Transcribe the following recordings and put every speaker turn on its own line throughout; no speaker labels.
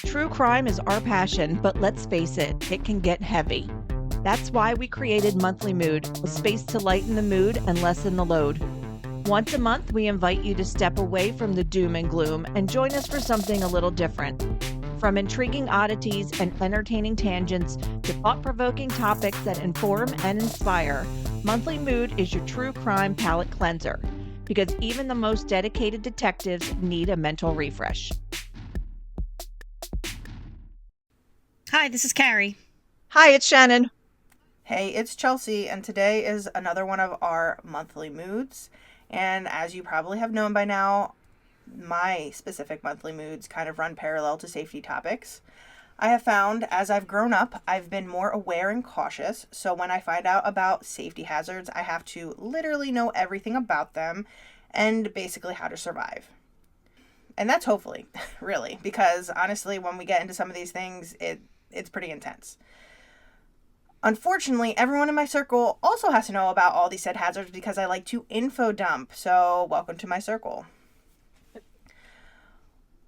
True crime is our passion, but let's face it, it can get heavy. That's why we created Monthly Mood, a space to lighten the mood and lessen the load. Once a month, we invite you to step away from the doom and gloom and join us for something a little different. From intriguing oddities and entertaining tangents to thought-provoking topics that inform and inspire, Monthly Mood is your true crime palate cleanser, because even the most dedicated detectives need a mental refresh.
Hi, this is Carrie.
Hi, it's Shannon.
Hey, it's Chelsea, and today is another one of our monthly moods. And as you probably have known by now, my specific monthly moods kind of run parallel to safety topics. I have found as I've grown up, I've been more aware and cautious. So when I find out about safety hazards, I have to literally know everything about them and basically how to survive. And that's hopefully, really, because honestly, when we get into some of these things, it's pretty intense. Unfortunately, everyone in my circle also has to know about all these said hazards because I like to info dump. So welcome to my circle.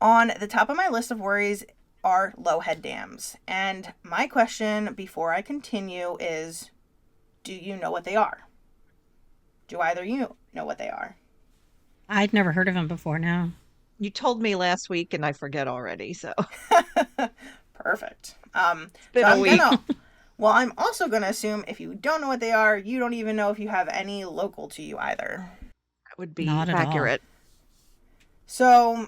On the top of my list of worries are low head dams. And my question before I continue is, do you know what they are? Do either of you know what they are?
I'd never heard of him before now.
You told me last week and I forget already, so.
Perfect.
Been a week.
I'm also going to assume if you don't know what they are, you don't even know if you have any local to you either.
That would be
Not at
accurate.
So,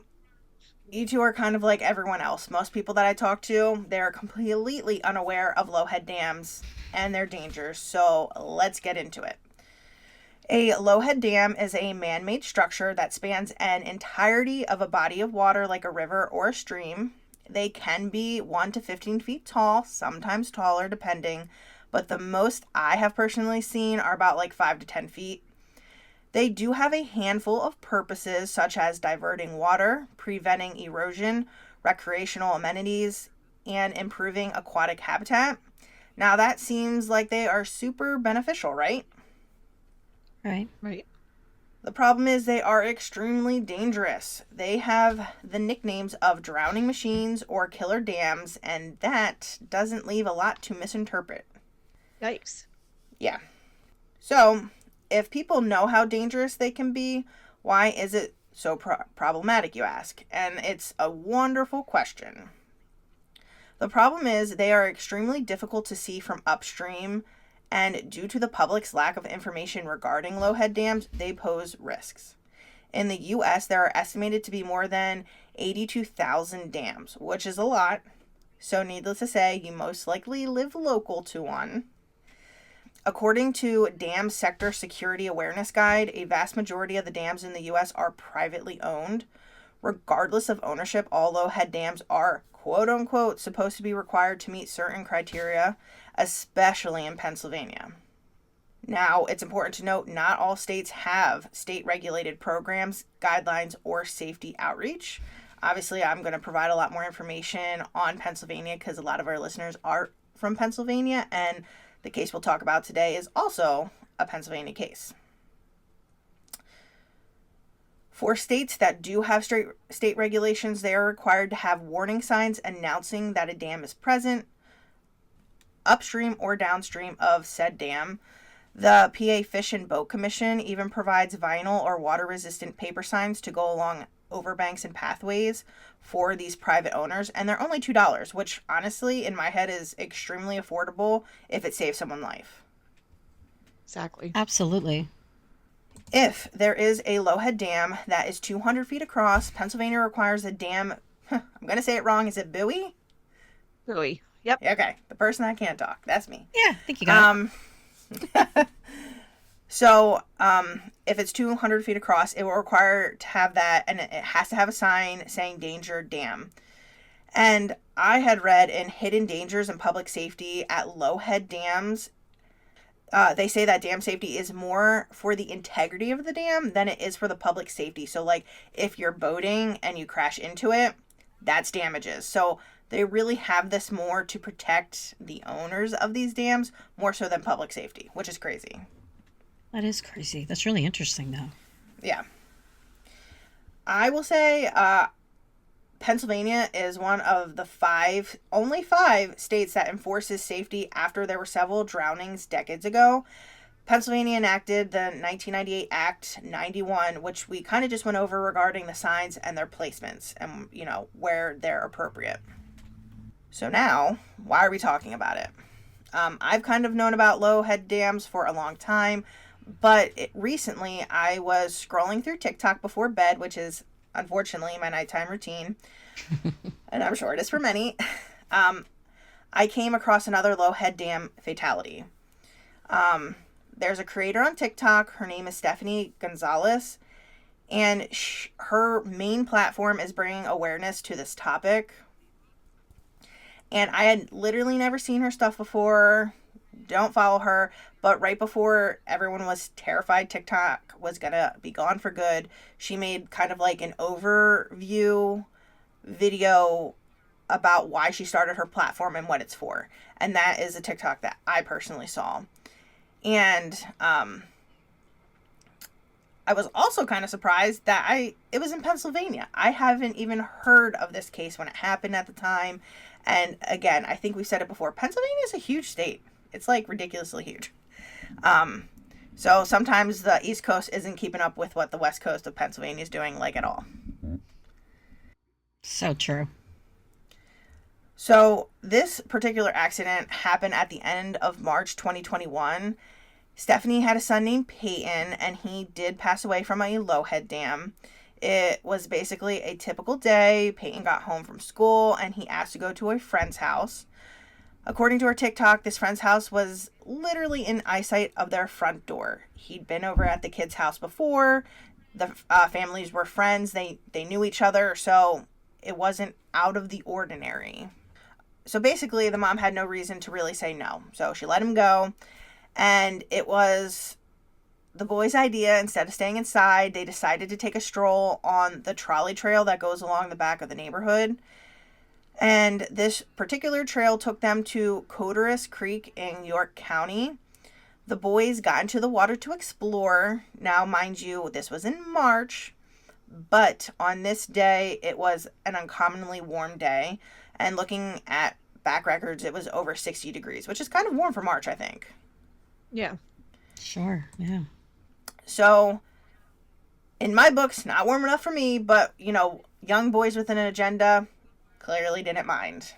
you two are kind of like everyone else. Most people that I talk to, they're completely unaware of low head dams and their dangers. So, let's get into it. A low head dam is a man-made structure that spans an entirety of a body of water like a river or a stream. They can be 1 to 15 feet tall, sometimes taller depending, but the most I have personally seen are about like 5 to 10 feet. They do have a handful of purposes such as diverting water, preventing erosion, recreational amenities, and improving aquatic habitat. Now that seems like they are super beneficial, right?
Right.
The problem is they are extremely dangerous. They have the nicknames of drowning machines or killer dams, and that doesn't leave a lot to misinterpret.
Yikes.
Yeah. So, if people know how dangerous they can be, why is it so problematic, you ask? And it's a wonderful question. The problem is they are extremely difficult to see from upstream, and due to the public's lack of information regarding low head dams, they pose risks. In the U.S., there are estimated to be more than 82,000 dams, which is a lot. So needless to say, you most likely live local to one. According to Dam Sector Security Awareness Guide, a vast majority of the dams in the U.S. are privately owned. Regardless of ownership, all low head dams are quote-unquote supposed to be required to meet certain criteria, especially in Pennsylvania. Now, it's important to note not all states have state-regulated programs, guidelines, or safety outreach. Obviously, I'm going to provide a lot more information on Pennsylvania because a lot of our listeners are from Pennsylvania, and the case we'll talk about today is also a Pennsylvania case. For states that do have state regulations, they are required to have warning signs announcing that a dam is present, upstream or downstream of said dam. The PA Fish and Boat Commission even provides vinyl or water-resistant paper signs to go along overbanks and pathways for these private owners, and they're only $2, which honestly, in my head, is extremely affordable if it saves someone's life.
Exactly.
Absolutely.
If there is a low head dam that is 200 feet across, Pennsylvania requires a dam, I'm going to say it wrong, is it buoy?
Buoy. Yep.
Okay, the person that can't talk, that's me.
Yeah, I think you got it.
So, if it's 200 feet across, it will require to have that, and it has to have a sign saying danger dam. And I had read in Hidden Dangers in Public Safety at low head dams, they say that dam safety is more for the integrity of the dam than it is for the public safety. So, like, if you're boating and you crash into it, that's damages. So, they really have this more to protect the owners of these dams more so than public safety, which is crazy.
That is crazy. That's really interesting, though.
Yeah. I will say, Pennsylvania is one of the only five states that enforces safety after there were several drownings decades ago. Pennsylvania enacted the 1998 Act 91, which we kind of just went over regarding the signs and their placements and, where they're appropriate. So now, why are we talking about it? I've kind of known about low head dams for a long time, but recently I was scrolling through TikTok before bed, which is unfortunately my nighttime routine, and I'm sure it is for many. I came across another low head dam fatality. There's a creator on TikTok. Her name is Stephanie Gonzalez, and her main platform is bringing awareness to this topic. And I had literally never seen her stuff before. Don't follow her. But right before everyone was terrified TikTok was going to be gone for good, she made kind of like an overview video about why she started her platform and what it's for. And that is a TikTok that I personally saw. And I was also kind of surprised that it was in Pennsylvania. I haven't even heard of this case when it happened at the time. And again, I think we said it before, Pennsylvania is a huge state. It's like ridiculously huge. So sometimes the East Coast isn't keeping up with what the West Coast of Pennsylvania is doing, like, at all.
So true.
So this particular accident happened at the end of March 2021. Stephanie had a son named Peyton, and he did pass away from a low head dam. It was basically a typical day. Peyton got home from school, and he asked to go to a friend's house. According to her TikTok, this friend's house was literally in eyesight of their front door. He'd been over at the kid's house before. The families were friends. They knew each other, so it wasn't out of the ordinary. So basically, the mom had no reason to really say no. So she let him go. And it was the boys' idea. Instead of staying inside, they decided to take a stroll on the trolley trail that goes along the back of the neighborhood. And this particular trail took them to Codorus Creek in York County. The boys got into the water to explore. Now, mind you, this was in March. But on this day, it was an uncommonly warm day. And looking at back records, it was over 60 degrees, which is kind of warm for March, I think.
Yeah.
Sure, yeah.
So, in my books, not warm enough for me, but, young boys with an agenda clearly didn't mind.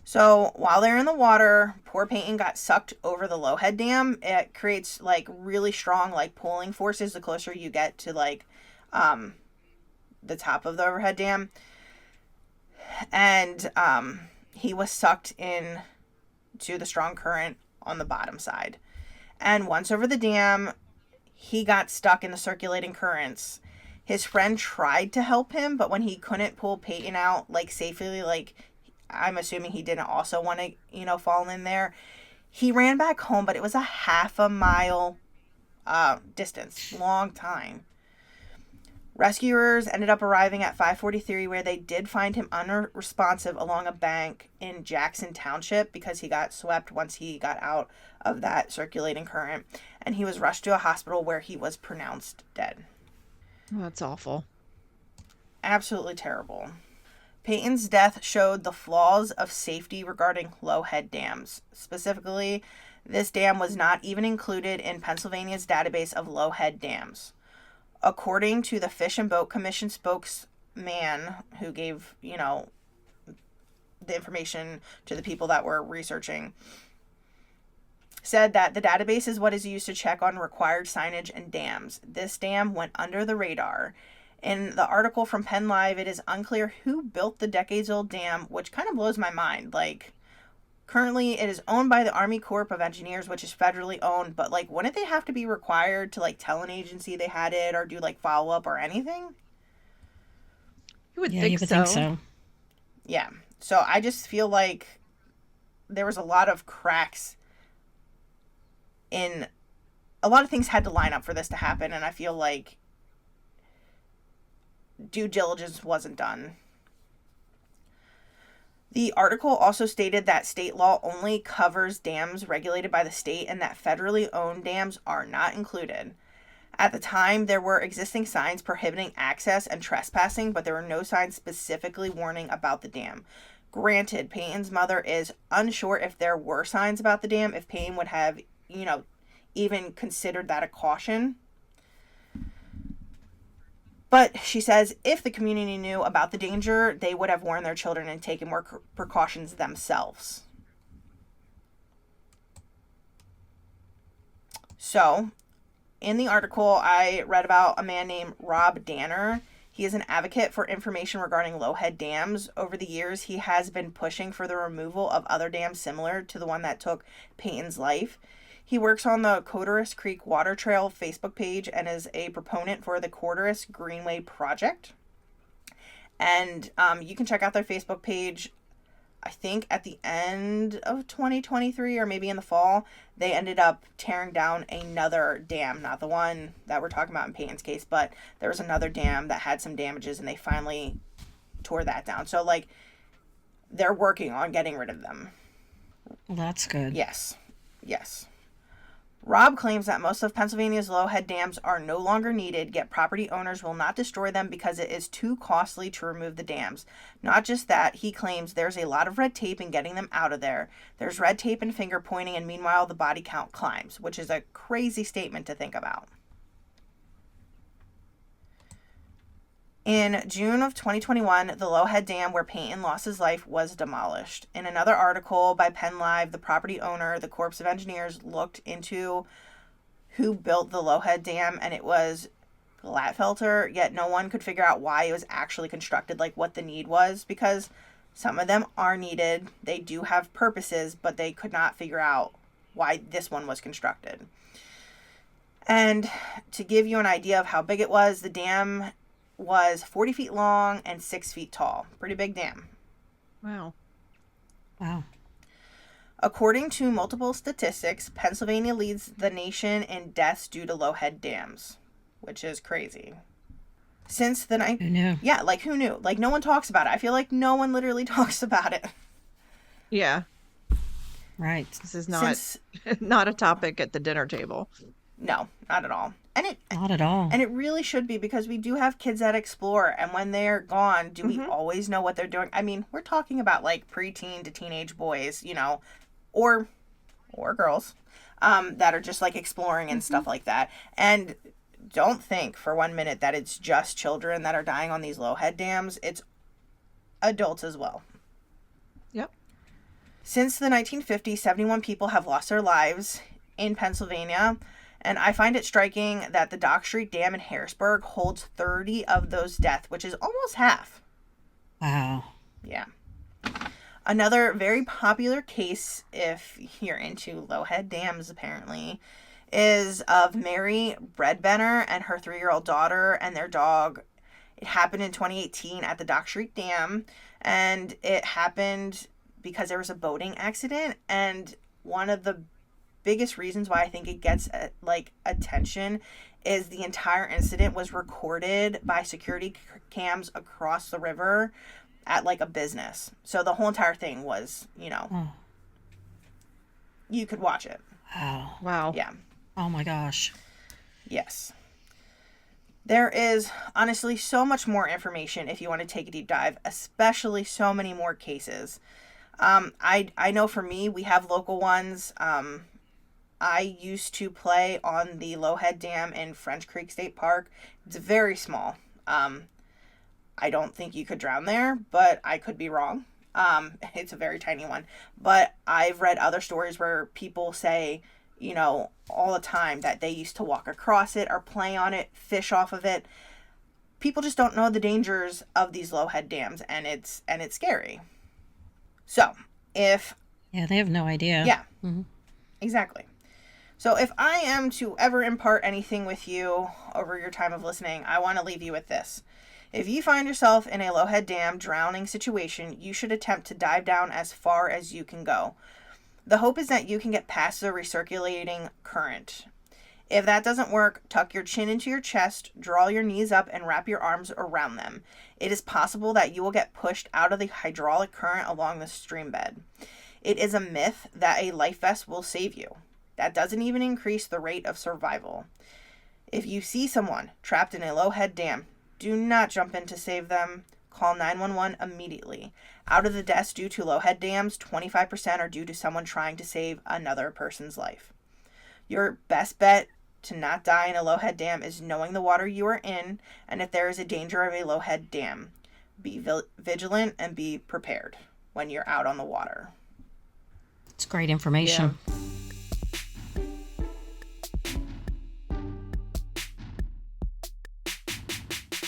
So, while they're in the water, poor Peyton got sucked over the low head dam. It creates, really strong, pulling forces the closer you get to, the top of the overhead dam. And he was sucked in to the strong current on the bottom side. And once over the dam, he got stuck in the circulating currents. His friend tried to help him, but when he couldn't pull Peyton out, safely, I'm assuming he didn't also want to, fall in there, he ran back home, but it was a half a mile distance. Long time. Rescuers ended up arriving at 543, where they did find him unresponsive along a bank in Jackson Township because he got swept once he got out of that circulating current, and he was rushed to a hospital where he was pronounced dead.
Oh, that's awful.
Absolutely terrible. Peyton's death showed the flaws of safety regarding low head dams. Specifically, this dam was not even included in Pennsylvania's database of low head dams. According to the Fish and Boat Commission spokesman who gave, the information to the people that were researching, said that the database is what is used to check on required signage and dams. This dam went under the radar. In the article from Penn Live, it is unclear who built the decades-old dam, which kind of blows my mind. Currently, it is owned by the Army Corps of Engineers, which is federally owned, but, wouldn't they have to be required to, tell an agency they had it or do, follow-up or anything?
You would
think so.
Yeah. So I just feel like there was a lot of cracks in... A lot of things had to line up for this to happen, and I feel like due diligence wasn't done. The article also stated that state law only covers dams regulated by the state and that federally owned dams are not included. At the time, there were existing signs prohibiting access and trespassing, but there were no signs specifically warning about the dam. Granted, Peyton's mother is unsure if there were signs about the dam, if Peyton would have, even considered that a caution. But she says if the community knew about the danger, they would have warned their children and taken more precautions themselves. So, in the article, I read about a man named Rob Danner. He is an advocate for information regarding Lowhead dams. Over the years, he has been pushing for the removal of other dams similar to the one that took Peyton's life. He works on the Codorus Creek Water Trail Facebook page and is a proponent for the Codorus Greenway Project. And you can check out their Facebook page. I think at the end of 2023 or maybe in the fall, they ended up tearing down another dam. Not the one that we're talking about in Peyton's case, but there was another dam that had some damages and they finally tore that down. So, they're working on getting rid of them.
Well, that's good.
Yes. Rob claims that most of Pennsylvania's Lowhead dams are no longer needed, yet property owners will not destroy them because it is too costly to remove the dams. Not just that, he claims there's a lot of red tape in getting them out of there. There's red tape and finger pointing, and meanwhile the body count climbs, which is a crazy statement to think about. In June of 2021, the Lowhead Dam where Peyton lost his life was demolished. In another article by PennLive, the property owner, the Corps of Engineers, looked into who built the Lowhead Dam, and it was Glatfelter, yet no one could figure out why it was actually constructed, what the need was, because some of them are needed. They do have purposes, but they could not figure out why this one was constructed. And to give you an idea of how big it was, the dam was 40 feet long and 6 feet tall. Pretty big dam.
Wow.
According to multiple statistics, Pennsylvania leads the nation in deaths due to Lowhead dams, which is crazy. Since the
Who knew?
Yeah, who knew? No one talks about it. I feel like no one literally talks about it.
Yeah.
Right.
This is not a topic at the dinner table.
No, not at all.
Not at all.
And it really should be, because we do have kids that explore, and when they're gone, do we always know what they're doing? I mean, we're talking about preteen to teenage boys, or girls, that are just exploring and stuff like that. And don't think for 1 minute that it's just children that are dying on these Lowhead dams. It's adults as well.
Yep.
Since the 1950s, 71 people have lost their lives in Pennsylvania. And I find it striking that the Dock Street Dam in Harrisburg holds 30 of those deaths, which is almost half.
Wow.
Yeah. Another very popular case, if you're into Lowhead dams apparently, is of Mary Breadbenner and her 3-year-old daughter and their dog. It happened in 2018 at the Dock Street Dam, and it happened because there was a boating accident. And one of the biggest reasons why I think it gets attention is the entire incident was recorded by security cams across the river at a business. So the whole entire thing was, you could watch it.
Wow.
Yeah.
Oh my gosh.
Yes. There is honestly so much more information if you want to take a deep dive, especially so many more cases. I know for me, we have local ones. I used to play on the Lowhead Dam in French Creek State Park. It's very small. I don't think you could drown there, but I could be wrong. It's a very tiny one. But I've read other stories where people say, all the time that they used to walk across it or play on it, fish off of it. People just don't know the dangers of these Lowhead dams, and it's scary. So,
Yeah, they have no idea.
Yeah,
Mm-hmm.
Exactly. So if I am to ever impart anything with you over your time of listening, I want to leave you with this. If you find yourself in a Lowhead Dam drowning situation, you should attempt to dive down as far as you can go. The hope is that you can get past the recirculating current. If that doesn't work, tuck your chin into your chest, draw your knees up, and wrap your arms around them. It is possible that you will get pushed out of the hydraulic current along the stream bed. It is a myth that a life vest will save you. That doesn't even increase the rate of survival. If you see someone trapped in a low head dam, do not jump in to save them. Call 911 immediately. Out of the deaths due to low head dams, 25% are due to someone trying to save another person's life. Your best bet to not die in a low head dam is knowing the water you are in, and if there is a danger of a low head dam, be vigilant and be prepared when you're out on the water.
It's great information.
Yeah.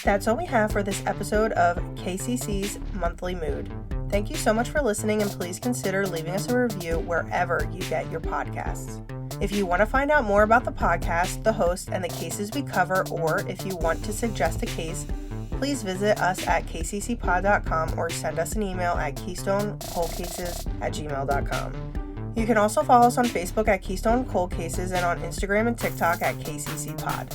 That's all we have for this episode of KCC's Monthly Mood. Thank you so much for listening, and please consider leaving us a review wherever you get your podcasts. If you want to find out more about the podcast, the host, and the cases we cover, or if you want to suggest a case, please visit us at kccpod.com or send us an email at keystonecoldcases@gmail.com. You can also follow us on Facebook at Keystone Cold Cases and on Instagram and TikTok at KCCPod.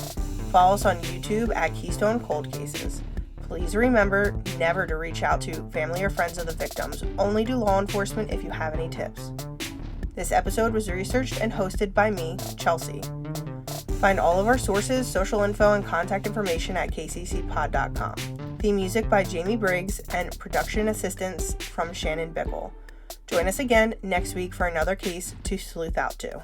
Follow us on YouTube at Keystone Cold Cases. Please remember never to reach out to family or friends of the victims. Only do law enforcement if you have any tips. This episode was researched and hosted by me, Chelsea. Find all of our sources, social info, and contact information at kccpod.com. Theme music by Jamie Briggs and production assistance from Shannon Bickle. Join us again next week for another case to sleuth out to.